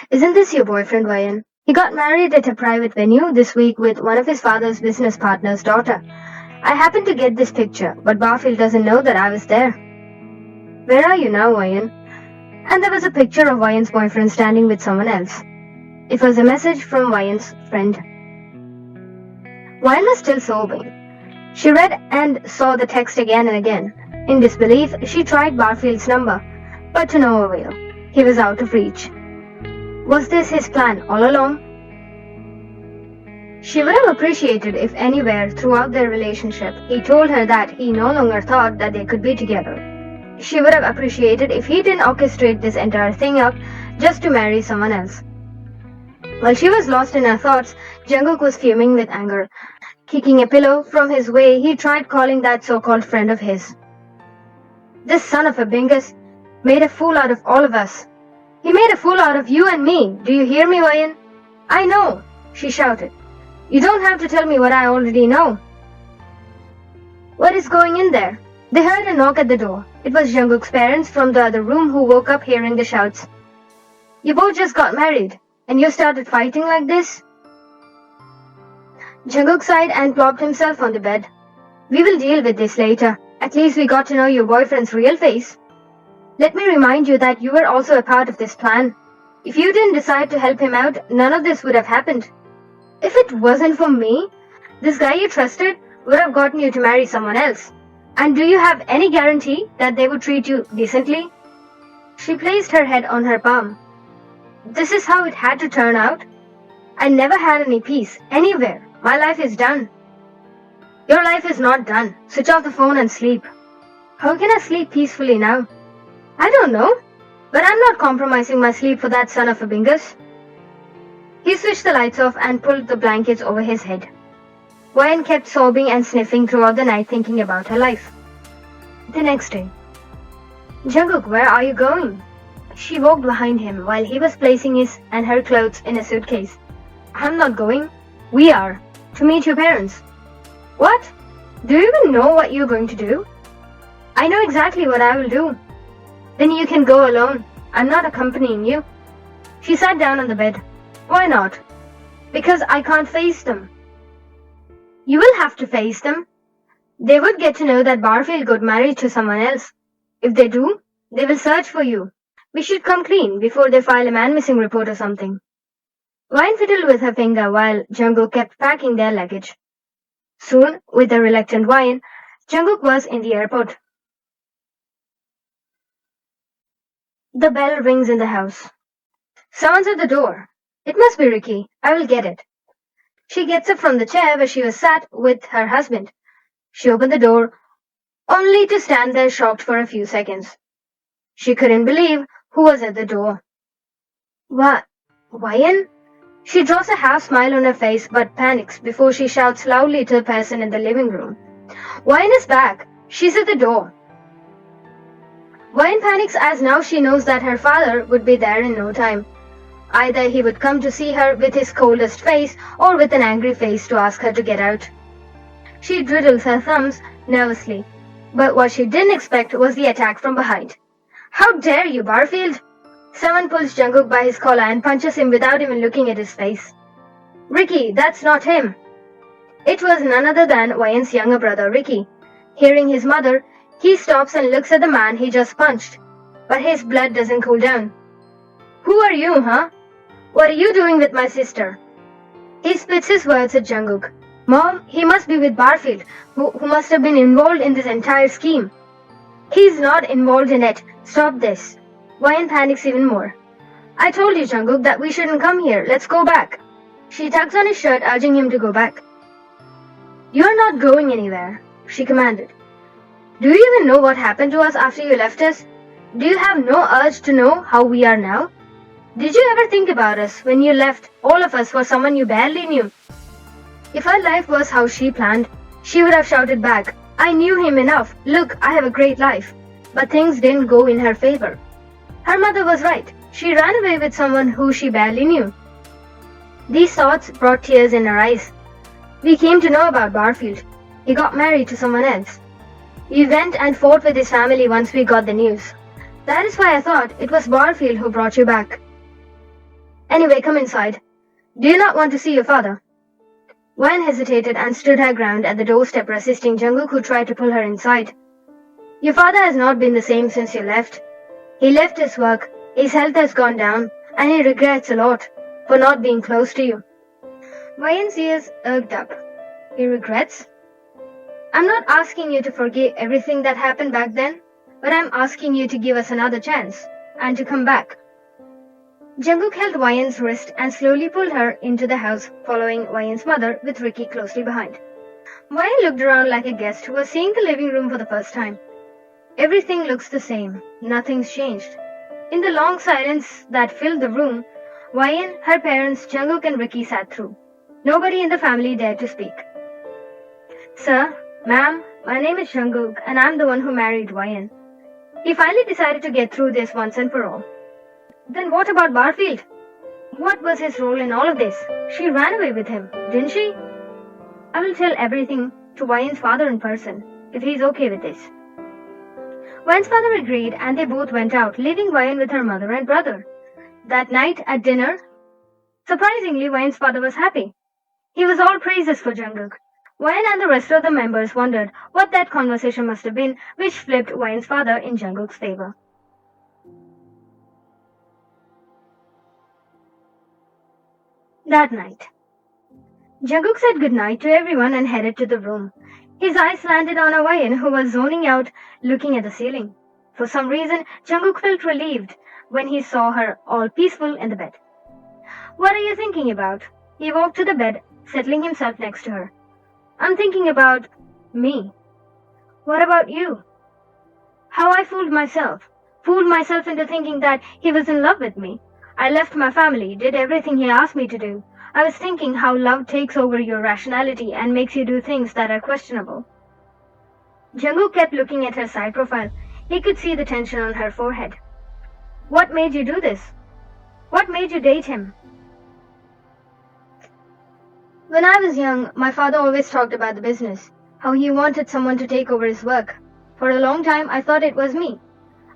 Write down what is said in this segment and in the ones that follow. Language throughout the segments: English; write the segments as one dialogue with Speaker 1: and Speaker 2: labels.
Speaker 1: Isn't this your boyfriend, Ryan? He got married at a private venue this week with one of his father's business partner's daughter. I happened to get this picture, but Barfield doesn't know that I was there. Where are you now, Ryan? And there was a picture of Ryan's boyfriend standing with someone else. It was a message from Ryan's friend. Ryan was still sobbing. She read and saw the text again and again. In disbelief, she tried Barfield's number, but to no avail. He was out of reach. Was this his plan all along? She would have appreciated if anywhere throughout their relationship he told her that he no longer thought that they could be together. She would have appreciated if he didn't orchestrate this entire thing up just to marry someone else. While she was lost in her thoughts, Jungkook was fuming with anger. Kicking a pillow from his way, he tried calling that so-called friend of his. This son of a bingus made a fool out of all of us. He made a fool out of you and me. Do you hear me, Ryan? I know, she shouted. You don't have to tell me what I already know. What is going in there? They heard a knock at the door. It was Jungkook's parents from the other room who woke up hearing the shouts. You both just got married, and you started fighting like this? Jungkook sighed and plopped himself on the bed. We will deal with this later. At least we got to know your boyfriend's real face. Let me remind you that you were also a part of this plan. If you didn't decide to help him out, none of this would have happened. If it wasn't for me, this guy you trusted would have gotten you to marry someone else. And do you have any guarantee that they would treat you decently? She placed her head on her palm. This is how it had to turn out? I never had any peace, anywhere. My life is done. Your life is not done. Switch off the phone and sleep. How can I sleep peacefully now? I don't know, but I'm not compromising my sleep for that son of a bingus. He switched the lights off and pulled the blankets over his head. Ryan kept sobbing and sniffing throughout the night thinking about her life. The next day. Jungkook, where are you going? She walked behind him while he was placing his and her clothes in a suitcase. I'm not going. We are. To meet your parents. What? Do you even know what you're going to do? I know exactly what I will do. Then you can go alone. I'm not accompanying you. She sat down on the bed. Why not? Because I can't face them. You will have to face them. They would get to know that Barfield got married to someone else. If they do, they will search for you. We should come clean before they file a man-missing report or something. Ryan fiddled with her finger while Jungkook kept packing their luggage. Soon, with a reluctant Ryan, Jungkook was in the airport. The bell rings in the house. Someone's at the door. It must be Ricky. I will get it. She gets up from the chair where she was sat with her husband. She opened the door, only to stand there shocked for a few seconds. She couldn't believe who was at the door. What? Ryan? She draws a half smile on her face but panics before she shouts loudly to the person in the living room. Ryan is back. She's at the door. Ryan panics as now she knows that her father would be there in no time. Either he would come to see her with his coldest face or with an angry face to ask her to get out. She driddles her thumbs nervously, but what she didn't expect was the attack from behind. How dare you, Barfield? Someone pulls Jungkook by his collar and punches him without even looking at his face. Ricky, that's not him. It was none other than Ryan's younger brother, Ricky. Hearing his mother, he stops and looks at the man he just punched, but his blood doesn't cool down. Who are you, huh? What are you doing with my sister? He spits his words at Jungkook. Mom, he must be with Barfield, who must have been involved in this entire scheme. He's not involved in it. Stop this. Ryan panics even more. I told you, Jungkook, that we shouldn't come here. Let's go back. She tugs on his shirt, urging him to go back. You're not going anywhere, she commanded. Do you even know what happened to us after you left us? Do you have no urge to know how we are now? Did you ever think about us when you left all of us for someone you barely knew? If her life was how she planned, she would have shouted back, I knew him enough. Look, I have a great life. But things didn't go in her favor. Her mother was right. She ran away with someone who she barely knew. These thoughts brought tears in her eyes. We came to know about Barfield. He got married to someone else. We went and fought with his family once we got the news. That is why I thought it was Barfield who brought you back. Anyway, come inside. Do you not want to see your father? Wan hesitated and stood her ground at the doorstep resisting Jungkook, who tried to pull her inside. Your father has not been the same since you left. He left his work, his health has gone down, and he regrets a lot for not being close to you. Wan's ears irked up. He regrets? I'm not asking you to forget everything that happened back then, but I'm asking you to give us another chance, and to come back. Jungkook held Wan's wrist and slowly pulled her into the house, following Wan's mother with Ricky closely behind. Wan looked around like a guest who was seeing the living room for the first time. Everything looks the same. Nothing's changed. In the long silence that filled the room, Wan, her parents, Jungkook and Ricky sat through. Nobody in the family dared to speak. Sir, ma'am, my name is Jungkook and I'm the one who married Wan. He finally decided to get through this once and for all. Then what about Barfield? What was his role in all of this? She ran away with him, didn't she? I will tell everything to Wan's father in person, if he's okay with this. Wan's father agreed and they both went out, leaving Wan with her mother and brother. That night at dinner, surprisingly, Wan's father was happy. He was all praises for Jungkook. Wan and the rest of the members wondered what that conversation must have been, which flipped Wan's father in Jungkook's favor. That night, Jungkook said goodnight to everyone and headed to the room. His eyes landed on Wan, who was zoning out, looking at the ceiling. For some reason, Jungkook felt relieved when he saw her all peaceful in the bed. What are you thinking about? He walked to the bed, settling himself next to her. I'm thinking about me. What about you? How I fooled myself into thinking that he was in love with me. I left my family, did everything he asked me to do. I was thinking how love takes over your rationality and makes you do things that are questionable. Jungkook kept looking at her side profile. He could see the tension on her forehead. What made you do this? What made you date him? When I was young, my father always talked about the business, how he wanted someone to take over his work. For a long time, I thought it was me.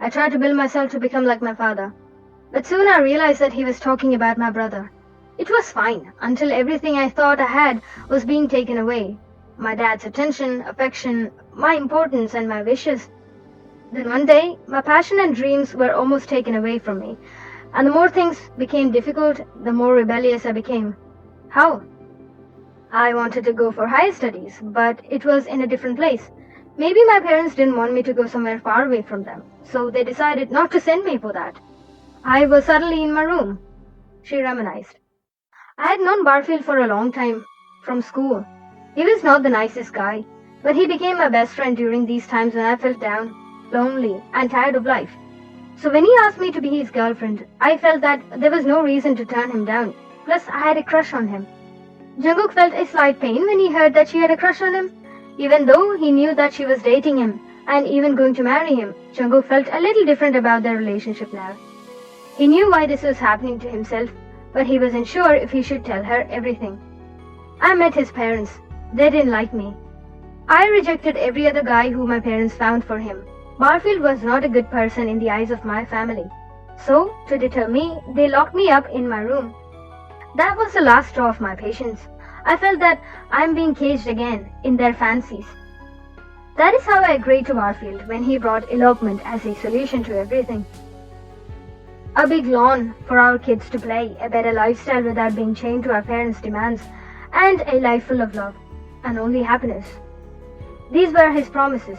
Speaker 1: I tried to build myself to become like my father. But soon I realized that he was talking about my brother. It was fine until everything I thought I had was being taken away. My dad's attention, affection, my importance and my wishes. Then one day, my passion and dreams were almost taken away from me. And the more things became difficult, the more rebellious I became. How? I wanted to go for higher studies, but it was in a different place. Maybe my parents didn't want me to go somewhere far away from them, so they decided not to send me for that. I was suddenly in my room. She reminisced. I had known Barfield for a long time, from school. He was not the nicest guy, but he became my best friend during these times when I felt down, lonely, and tired of life. So when he asked me to be his girlfriend, I felt that there was no reason to turn him down. Plus, I had a crush on him. Jungkook felt a slight pain when he heard that she had a crush on him. Even though he knew that she was dating him and even going to marry him, Jungkook felt a little different about their relationship now. He knew why this was happening to himself, but he wasn't sure if he should tell her everything. I met his parents. They didn't like me. I rejected every other guy who my parents found for him. Barfield was not a good person in the eyes of my family. So, to deter me, they locked me up in my room. That was the last straw of my patience. I felt that I'm being caged again in their fancies. That is how I agreed to Barfield when he brought elopement as a solution to everything. A big lawn for our kids to play, a better lifestyle without being chained to our parents' demands, and a life full of love and only happiness. These were his promises.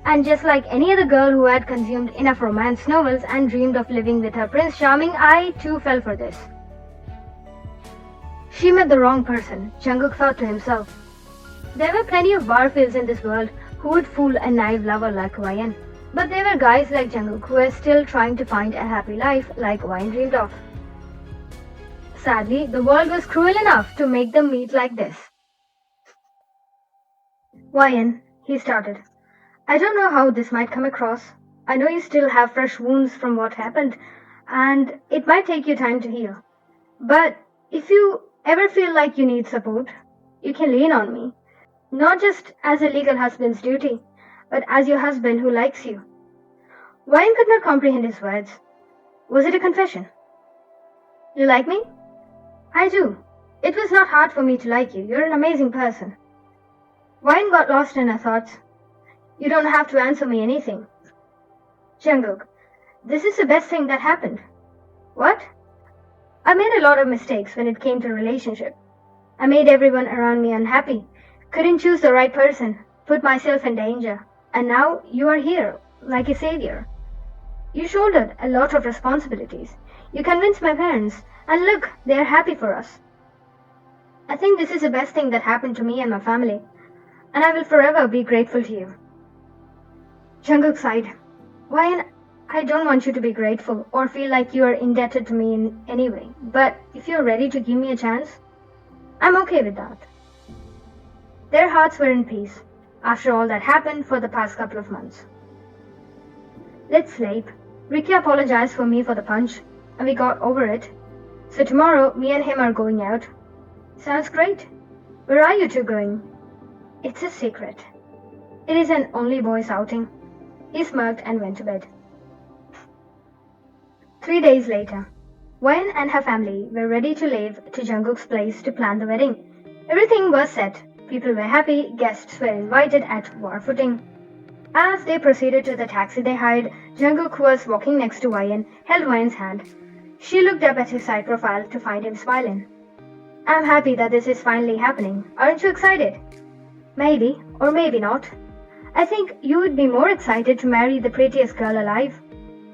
Speaker 1: And just like any other girl who had consumed enough romance novels and dreamed of living with her Prince Charming, I too fell for this. She met the wrong person, Jungkook thought to himself. There were plenty of Barfields in this world who would fool a naive lover like Ryan. But there were guys like Jungkook who were still trying to find a happy life like Ryan dreamed of. Sadly, the world was cruel enough to make them meet like this. Ryan, he started. I don't know how this might come across. I know you still have fresh wounds from what happened, and it might take you time to heal. But if you ever feel like you need support, you can lean on me. Not just as a legal husband's duty, but as your husband who likes you. Wyan could not comprehend his words. Was it a confession? You like me? I do. It was not hard for me to like you. You're an amazing person. Wyan got lost in her thoughts. You don't have to answer me anything. Jungkook, this is the best thing that happened. What? I made a lot of mistakes when it came to relationship. I made everyone around me unhappy. Couldn't choose the right person. Put myself in danger. And now you are here, like a savior. You shouldered a lot of responsibilities. You convinced my parents, and look, they are happy for us. I think this is the best thing that happened to me and my family, and I will forever be grateful to you. Jungkook sighed. Wyan, I don't want you to be grateful or feel like you are indebted to me in any way, but if you're ready to give me a chance, I'm okay with that. Their hearts were in peace after all that happened for the past couple of months. Let's sleep. Ricky apologized for me for the punch, and we got over it. So tomorrow, me and him are going out. Sounds great. Where are you two going? It's a secret. It is an only boys outing. He smirked and went to bed. 3 days later, Wyan and her family were ready to leave to Jungkook's place to plan the wedding. Everything was set. People were happy. Guests were invited at war footing. As they proceeded to the taxi they hired, Jungkook, who was walking next to Wyan, held Wyan's hand. She looked up at his side profile to find him smiling. I'm happy that this is finally happening. Aren't you excited? Maybe, or maybe not. I think you would be more excited to marry the prettiest girl alive.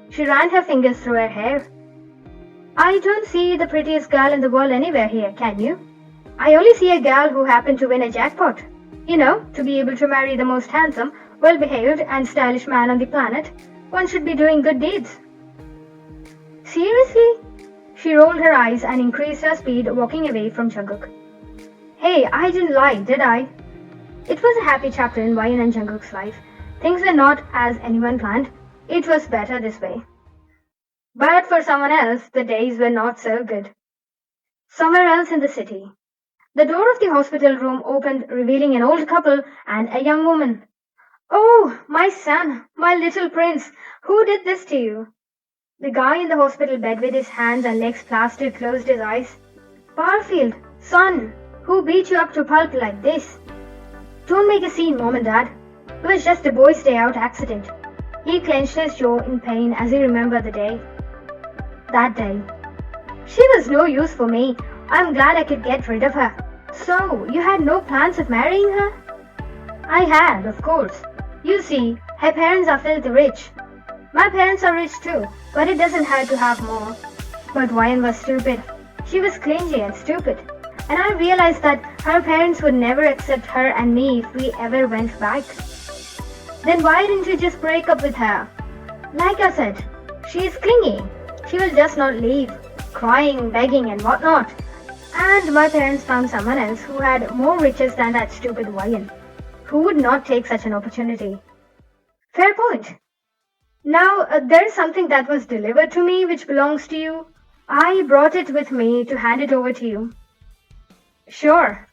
Speaker 1: She ran her fingers through her hair. I don't see the prettiest girl in the world anywhere here, can you? I only see a girl who happened to win a jackpot. You know, to be able to marry the most handsome, well-behaved and stylish man on the planet, one should be doing good deeds. Seriously? She rolled her eyes and increased her speed, walking away from Jungkook. Hey, I didn't lie, did I? It was a happy chapter in Wyan and Jungkook's life. Things were not as anyone planned. It was better this way. But for someone else, the days were not so good. Somewhere else in the city, the door of the hospital room opened, revealing an old couple and a young woman. Oh, my son, my little prince, who did this to you? The guy in the hospital bed with his hands and legs plastered closed his eyes. Barfield, son, who beat you up to pulp like this? Don't make a scene, Mom and Dad. It was just a boy's day out accident. He clenched his jaw in pain as he remembered the day. That day. She was no use for me. I'm glad I could get rid of her. So, you had no plans of marrying her? I had, of course. You see, her parents are filthy rich. My parents are rich too, but it doesn't hurt to have more. But Wyan was stupid. She was clingy and stupid. And I realized that her parents would never accept her and me if we ever went back. Then why didn't you just break up with her? Like I said, she is clingy. She will just not leave, crying, begging and whatnot. And my parents found someone else who had more riches than that stupid Wyan. Who would not take such an opportunity? Fair point. Now, there is something that was delivered to me which belongs to you. I brought it with me to hand it over to you. Sure.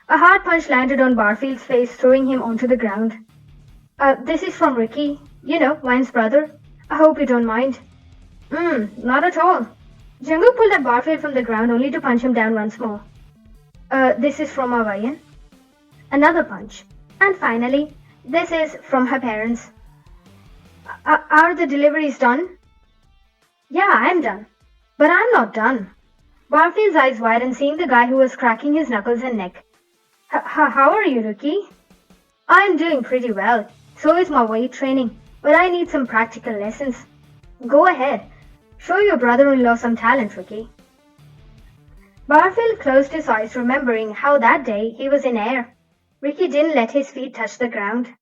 Speaker 1: A hard punch landed on Barfield's face, throwing him onto the ground. This is from Ricky. You know, Wyan's brother. I hope you don't mind. Not at all. Jungkook pulled up Barfield from the ground only to punch him down once more. This is from our Wyan. Another punch. And finally, this is from her parents. Are the deliveries done? Yeah, I'm done. But I'm not done. Barfield's eyes widened, seeing the guy who was cracking his knuckles and neck. How are you, Ricky? I'm doing pretty well. So is my weight training. But I need some practical lessons. Go ahead. Show your brother-in-law some talent, Ricky. Barfield closed his eyes, remembering how that day he was in air. Ricky didn't let his feet touch the ground.